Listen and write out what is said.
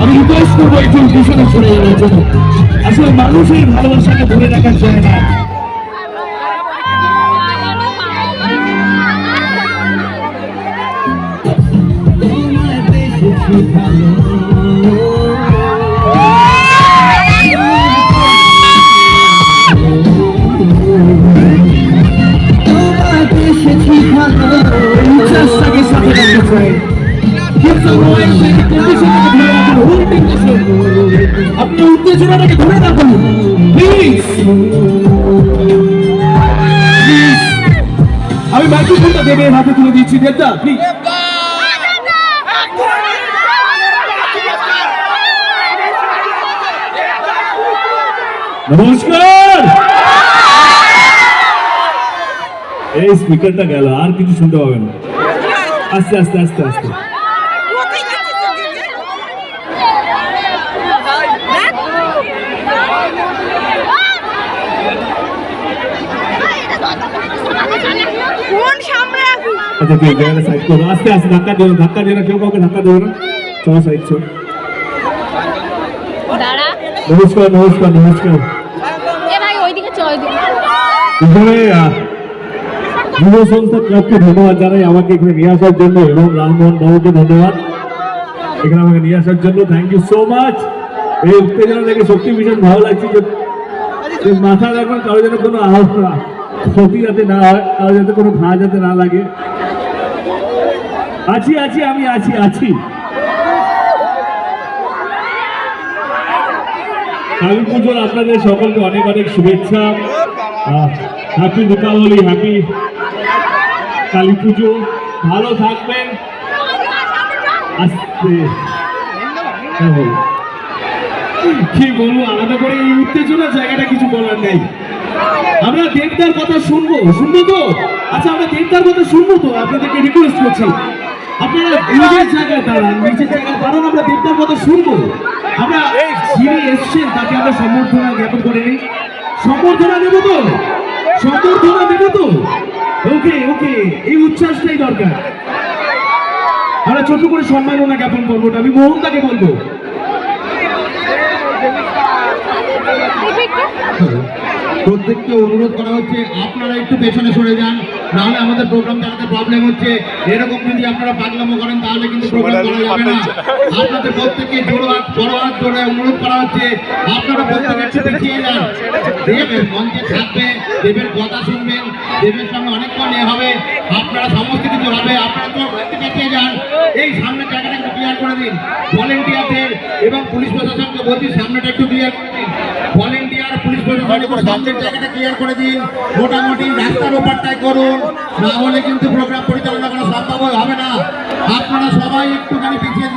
আমি রিকোয়েস্ট করবো একটু পিছনে সরে যাওয়ার জন্য। আসলে মানুষের ভালোবাসাকে ধরে রাখার যায় না। আপনি উত্তেজনাটাকে ধরে রাখুন প্লিজ। আমি মাইক্রোফোনটা দেবের হাতে তুলে দিচ্ছি। দেবদা প্লিজ। নমস্কার। এই স্পিকারটা গেল, আর কিছু শুনতে পাবেন না। আস্তে আস্তে আস্তে আস্তে। আচ্ছা ঠিক আছে, সাইড করো। আস্তে আস্তে ধাক্কা দিও না, কেউ কাউকে ধাক্কা দেবে না। চলো সাইড চলো। নমস্কার নমস্কার নমস্কার। যুব সংস্থা ক্লাবকে ধন্যবাদ জানাই আমাকে এখানে নিয়ে আসার জন্য, এবং রামমোহন বাবুকে ধন্যবাদ এখানে আমাকে নিয়ে আসার জন্য। Thank you so much. এই উত্তেজনা দেখে সত্যি ভীষণ ভালো লাগছে যে মাথা রাখবেন, কারো যেন কোনো ক্ষতি যাতে না হয়, কারো যাতে কোনো ঘা যাতে না লাগে। আছি আছি আমি আছি আছি। কালী পুজোর আপনাদের সকলকে অনেক অনেক শুভেচ্ছা। হ্যাপি দীপাবলি, হ্যাপি কালী পুজো। ভালো থাকবেন। আস্তে কি বলবো, আলাদা করে এই উত্তেজনার জায়গাটা কিছু বলার নেই। আমরা দেবদার কথা শুনবো তো? আচ্ছা আমরা দেবদার কথা শুনবো তো? আপনাদেরকে রিকোয়েস্ট করছি আপনারা নিজের জায়গায় দাঁড়ান, আমরা দেবদার কথা শুনবো। আমরা যিনি এসছেন তাকে আমরা সম্বর্ধনা জ্ঞাপন করে নিই। সম্বর্ধনা দেব তো? ওকে ওকে, এই উচ্ছ্বাসটাই দরকার। আমরা ছোট করে সম্মাননা জ্ঞাপন করবো। আমি মোহনদাকে বলবো। প্রত্যেককে অনুরোধ করা হচ্ছে আপনারা একটু পেছনে সরে যান, নাহলে আমাদের প্রোগ্রাম চালাতে প্রবলেম হচ্ছে। এরকম যদি আপনারা পাগলামো করেন তাহলে কিন্তু প্রোগ্রাম করা যাবে না। আপনাদের প্রত্যেককে বড় হাত ধরে অনুরোধ করা হচ্ছে আপনারা প্রত্যেকে একটু পিছিয়ে যান। দেবের মঞ্চে থাকবে, দেবের কথা শুনবেন, দেবের সঙ্গে অনেকক্ষণ হবে, আপনারা সমস্ত কিছু হবে। আপনারা তো একটু পিছিয়ে যান। এই সামনের জায়গাটা একটু ক্লিয়ার করে দিন। ভলেন্টিয়ারদের এবং পুলিশ প্রশাসনকে বলছি সামনেটা একটু ক্লিয়ার করে দিন। ভলেন্টিয়ার পুলিশ প্রশাসনকে সামনের জায়গাটা ক্লিয়ার করে দিন। মোটামুটি রাস্তার ওপারটাই করুন, না হলে কিন্তু প্রোগ্রাম পরিচালনা করা সম্ভব হবে না। আপনারা সবাই একটুখানি পিছিয়ে